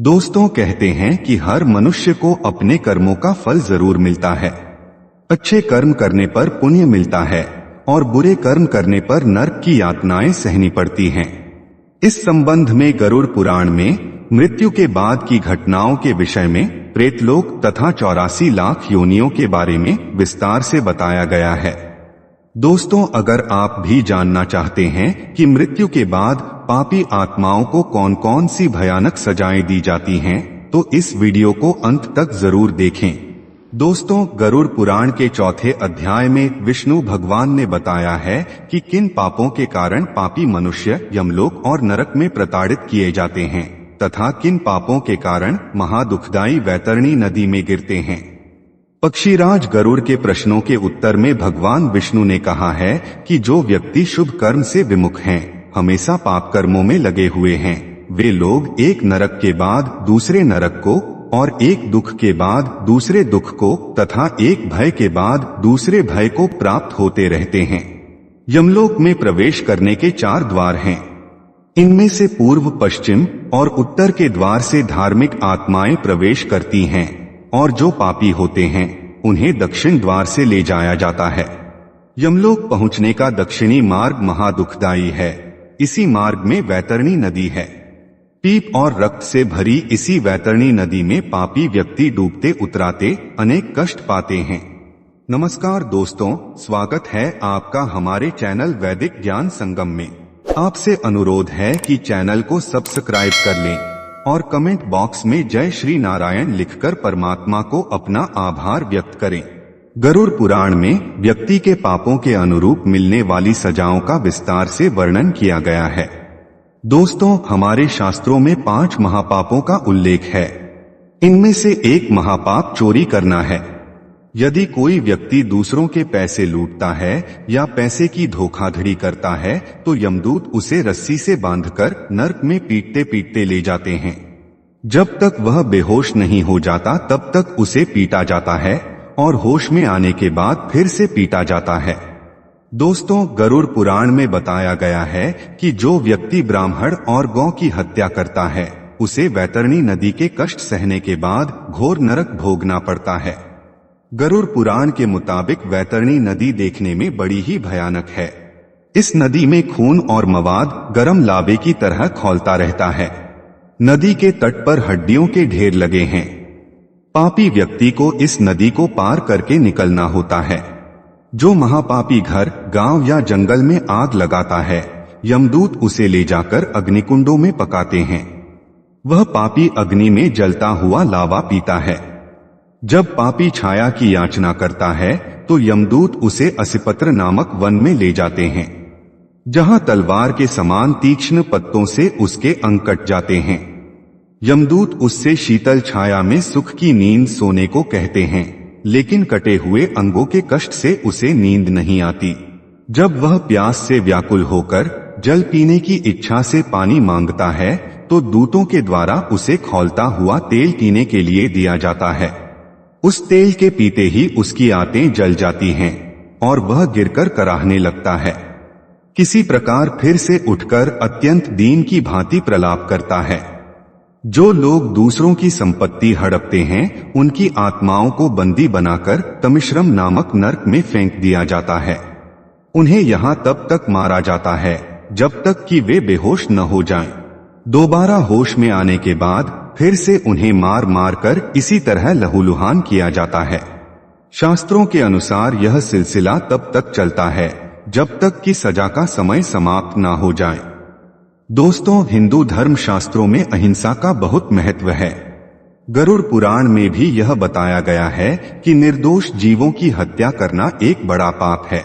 दोस्तों, कहते हैं कि हर मनुष्य को अपने कर्मों का फल जरूर मिलता है। अच्छे कर्म करने पर पुण्य मिलता है और बुरे कर्म करने पर नरक की यातनाएं सहनी पड़ती हैं। इस संबंध में गरुड़ पुराण में मृत्यु के बाद की घटनाओं के विषय में प्रेतलोक तथा 84 लाख योनियों के बारे में विस्तार से बताया गया है। दोस्तों, अगर आप भी जानना चाहते हैं कि मृत्यु के बाद पापी आत्माओं को कौन कौन सी भयानक सजाएं दी जाती हैं, तो इस वीडियो को अंत तक जरूर देखें। दोस्तों, गरुड़ पुराण के 4थे अध्याय में विष्णु भगवान ने बताया है कि किन पापों के कारण पापी मनुष्य यमलोक और नरक में प्रताड़ित किए जाते हैं तथा किन पापों के कारण महादुखदायी वैतरणी नदी में गिरते हैं। पक्षीराज गरुड़ के प्रश्नों के उत्तर में भगवान विष्णु ने कहा है कि जो व्यक्ति शुभ कर्म से विमुख हैं, हमेशा पाप कर्मों में लगे हुए हैं, वे लोग एक नरक के बाद दूसरे नरक को और एक दुख के बाद दूसरे दुख को तथा एक भय के बाद दूसरे भय को प्राप्त होते रहते हैं। यमलोक में प्रवेश करने के 4 द्वार हैं। इनमें से पूर्व, पश्चिम और उत्तर के द्वार से धार्मिक आत्माएं प्रवेश करती हैं और जो पापी होते हैं उन्हें दक्षिण द्वार से ले जाया जाता है। यमलोक पहुंचने का दक्षिणी मार्ग महादुखदायी है। इसी मार्ग में वैतरणी नदी है। पीप और रक्त से भरी इसी वैतरणी नदी में पापी व्यक्ति डूबते उतराते अनेक कष्ट पाते हैं। नमस्कार दोस्तों, स्वागत है आपका हमारे चैनल वैदिक ज्ञान संगम में। आपसे अनुरोध है कि चैनल को सब्सक्राइब कर लें और कमेंट बॉक्स में जय श्री नारायण लिखकर परमात्मा को अपना आभार व्यक्त करें। गरुड़ पुराण में व्यक्ति के पापों के अनुरूप मिलने वाली सजाओं का विस्तार से वर्णन किया गया है। दोस्तों, हमारे शास्त्रों में 5 महापापों का उल्लेख है। इनमें से एक महापाप चोरी करना है। यदि कोई व्यक्ति दूसरों के पैसे लूटता है या पैसे की धोखाधड़ी करता है तो यमदूत उसे रस्सी से बांधकर नरक में पीटते पीटते ले जाते हैं। जब तक वह बेहोश नहीं हो जाता तब तक उसे पीटा जाता है और होश में आने के बाद फिर से पीटा जाता है। दोस्तों, गरुड़ पुराण में बताया गया है कि जो व्यक्ति ब्राह्मण और गौ की हत्या करता है उसे वैतरणी नदी के कष्ट सहने के बाद घोर नरक भोगना पड़ता है। गरुड़ पुराण के मुताबिक वैतरणी नदी देखने में बड़ी ही भयानक है। इस नदी में खून और मवाद गरम लावे की तरह खौलता रहता है। नदी के तट पर हड्डियों के ढेर लगे हैं। पापी व्यक्ति को इस नदी को पार करके निकलना होता है। जो महापापी घर, गांव या जंगल में आग लगाता है, यमदूत उसे ले जाकर अग्निकुंडों में पकाते हैं। वह पापी अग्नि में जलता हुआ लावा पीता है। जब पापी छाया की याचना करता है तो यमदूत उसे असिपत्र नामक वन में ले जाते हैं, जहां तलवार के समान तीक्ष्ण पत्तों से उसके अंग कट जाते हैं। यमदूत उससे शीतल छाया में सुख की नींद सोने को कहते हैं, लेकिन कटे हुए अंगों के कष्ट से उसे नींद नहीं आती। जब वह प्यास से व्याकुल होकर जल पीने की इच्छा से पानी मांगता है तो दूतों के द्वारा उसे खौलता हुआ तेल पीने के लिए दिया जाता है। उस तेल के पीते ही उसकी आंतें जल जाती हैं और वह गिरकर कराहने लगता है। किसी प्रकार फिर से उठकर अत्यंत दीन की भांति प्रलाप करता है। जो लोग दूसरों की संपत्ति हड़पते हैं उनकी आत्माओं को बंदी बनाकर तमिश्रम नामक नरक में फेंक दिया जाता है। उन्हें यहाँ तब तक मारा जाता है जब तक कि वे बेहोश न हो जाएं। दोबारा होश में आने के बाद फिर से उन्हें मार मार कर इसी तरह लहूलुहान किया जाता है। शास्त्रों के अनुसार यह सिलसिला तब तक चलता है जब तक कि सजा का समय समाप्त ना हो जाए। दोस्तों, हिंदू धर्म शास्त्रों में अहिंसा का बहुत महत्व है। गरुड़ पुराण में भी यह बताया गया है कि निर्दोष जीवों की हत्या करना एक बड़ा पाप है।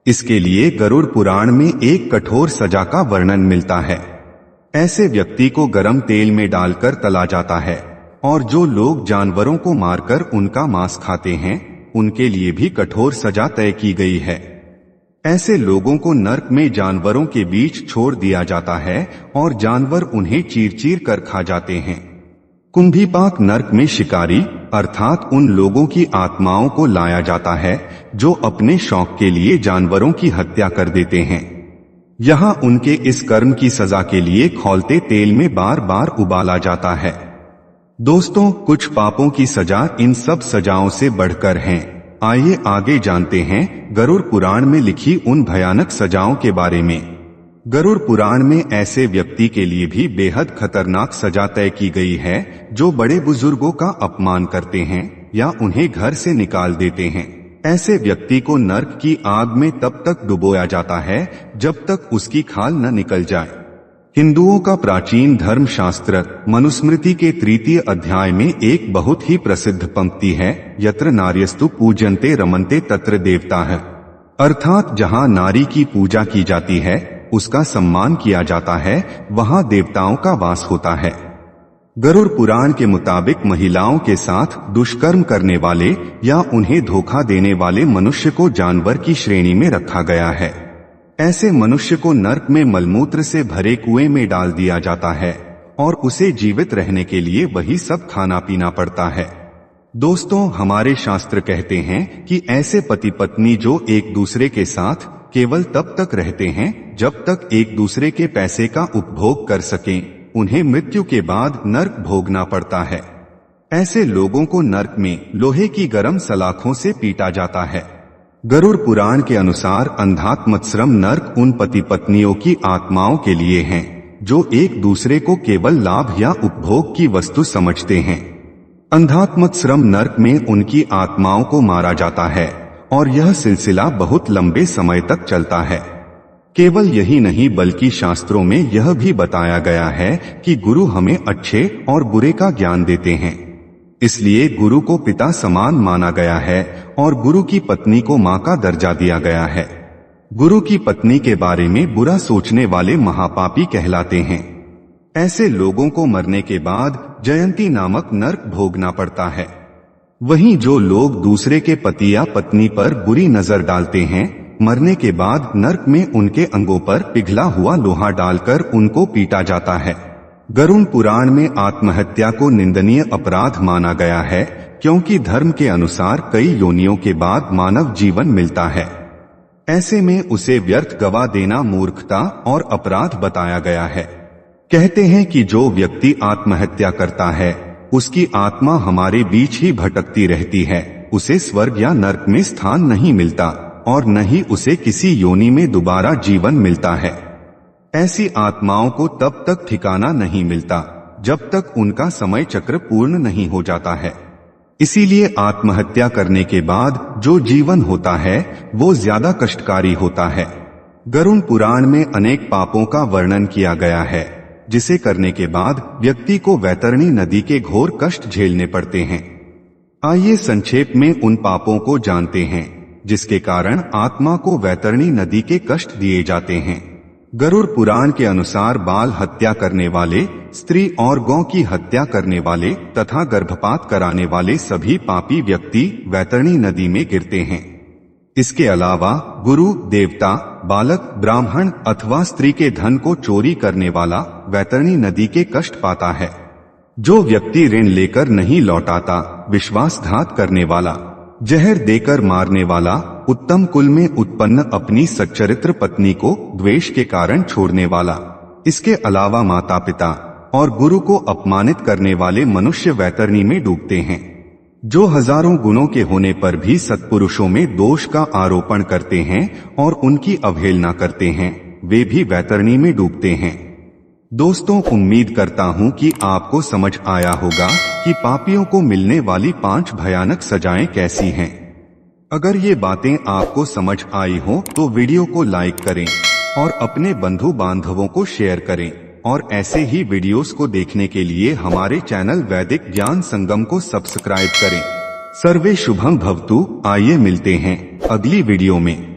इसके लिए गरुड़ पुराण में एक कठोर सजा का वर्णन मिलता है। ऐसे व्यक्ति को गरम तेल में डालकर तला जाता है और जो लोग जानवरों को मारकर उनका मांस खाते हैं उनके लिए भी कठोर सजा तय की गई है। ऐसे लोगों को नरक में जानवरों के बीच छोड़ दिया जाता है और जानवर उन्हें चीर चीर कर खा जाते हैं। कुंभीपाक नरक में शिकारी अर्थात उन लोगों की आत्माओं को लाया जाता है जो अपने शौक के लिए जानवरों की हत्या कर देते हैं। यहाँ उनके इस कर्म की सजा के लिए खौलते तेल में बार बार उबाला जाता है। दोस्तों, कुछ पापों की सजा इन सब सजाओं से बढ़कर हैं। आइए आगे जानते हैं गरुड़ पुराण में लिखी उन भयानक सजाओं के बारे में। गरुड़ पुराण में ऐसे व्यक्ति के लिए भी बेहद खतरनाक सजा तय की गई है जो बड़े बुजुर्गों का अपमान करते हैं या उन्हें घर से निकाल देते हैं। ऐसे व्यक्ति को नर्क की आग में तब तक डुबोया जाता है जब तक उसकी खाल न निकल जाए। हिंदुओं का प्राचीन धर्म शास्त्र मनुस्मृति के 3 अध्याय में एक बहुत ही प्रसिद्ध पंक्ति है, यत्र नार्यस्तु पूजन्ते रमन्ते तत्र देवता है। अर्थात जहाँ नारी की पूजा की जाती है, उसका सम्मान किया जाता है, वहाँ देवताओं का वास होता है। गरुड़ पुराण के मुताबिक महिलाओं के साथ दुष्कर्म करने वाले या उन्हें धोखा देने वाले मनुष्य को जानवर की श्रेणी में रखा गया है। ऐसे मनुष्य को नर्क में मलमूत्र से भरे कुएं में डाल दिया जाता है और उसे जीवित रहने के लिए वही सब खाना पीना पड़ता है। दोस्तों, हमारे शास्त्र कहते हैं कि ऐसे पति पत्नी जो एक दूसरे के साथ केवल तब तक रहते हैं जब तक एक दूसरे के पैसे का उपभोग कर सकें, उन्हें मृत्यु के बाद नर्क भोगना पड़ता है। ऐसे लोगों को नर्क में लोहे की गर्म सलाखों से पीटा जाता है। गरुड़ पुराण के अनुसार अंधात्मश्रम नर्क उन पति पत्नियों की आत्माओं के लिए हैं जो एक दूसरे को केवल लाभ या उपभोग की वस्तु समझते हैं। अंधात्मश्रम नर्क में उनकी आत्माओं को मारा जाता है और यह सिलसिला बहुत लंबे समय तक चलता है। केवल यही नहीं बल्कि शास्त्रों में यह भी बताया गया है कि गुरु हमें अच्छे और बुरे का ज्ञान देते हैं, इसलिए गुरु को पिता समान माना गया है और गुरु की पत्नी को मां का दर्जा दिया गया है। गुरु की पत्नी के बारे में बुरा सोचने वाले महापापी कहलाते हैं। ऐसे लोगों को मरने के बाद जयंती नामक नर्क भोगना पड़ता है। वहीं जो लोग दूसरे के पति या पत्नी पर बुरी नजर डालते हैं, मरने के बाद नर्क में उनके अंगों पर पिघला हुआ लोहा डालकर उनको पीटा जाता है। गरुड़ पुराण में आत्महत्या को निंदनीय अपराध माना गया है क्योंकि धर्म के अनुसार कई योनियों के बाद मानव जीवन मिलता है। ऐसे में उसे व्यर्थ गवा देना मूर्खता और अपराध बताया गया है। कहते हैं कि जो व्यक्ति आत्महत्या करता है उसकी आत्मा हमारे बीच ही भटकती रहती है, उसे स्वर्ग या नर्क में स्थान नहीं मिलता और न ही उसे किसी योनि में दोबारा जीवन मिलता है। ऐसी आत्माओं को तब तक ठिकाना नहीं मिलता जब तक उनका समय चक्र पूर्ण नहीं हो जाता है। इसीलिए आत्महत्या करने के बाद जो जीवन होता है वो ज्यादा कष्टकारी होता है। गरुड़ पुराण में अनेक पापों का वर्णन किया गया है जिसे करने के बाद व्यक्ति को वैतरणी नदी के घोर कष्ट झेलने पड़ते हैं। आइए संक्षेप में उन पापों को जानते हैं जिसके कारण आत्मा को वैतरणी नदी के कष्ट दिए जाते हैं। गरुड़ पुराण के अनुसार बाल हत्या करने वाले, स्त्री और गौ की हत्या करने वाले तथा गर्भपात कराने वाले सभी पापी व्यक्ति वैतरणी नदी में गिरते हैं। इसके अलावा गुरु, देवता, बालक, ब्राह्मण अथवा स्त्री के धन को चोरी करने वाला वैतरणी नदी के कष्ट पाता है। जो व्यक्ति ऋण लेकर नहीं लौटाता, विश्वासघात करने वाला, जहर देकर मारने वाला, उत्तम कुल में उत्पन्न अपनी सच्चरित्र पत्नी को द्वेष के कारण छोड़ने वाला, इसके अलावा माता पिता और गुरु को अपमानित करने वाले मनुष्य वैतरणी में डूबते हैं। जो हजारों गुणों के होने पर भी सत्पुरुषों में दोष का आरोपण करते हैं और उनकी अवहेलना करते हैं, वे भी वैतरणी में डूबते हैं। दोस्तों, उम्मीद करता हूं कि आपको समझ आया होगा कि पापियों को मिलने वाली 5 भयानक सजाएं कैसी हैं। अगर ये बातें आपको समझ आई हो तो वीडियो को लाइक करें और अपने बंधु बांधवों को शेयर करें और ऐसे ही वीडियोस को देखने के लिए हमारे चैनल वैदिक ज्ञान संगम को सब्सक्राइब करें। सर्वे शुभम भवतु। आइए मिलते हैं अगली वीडियो में।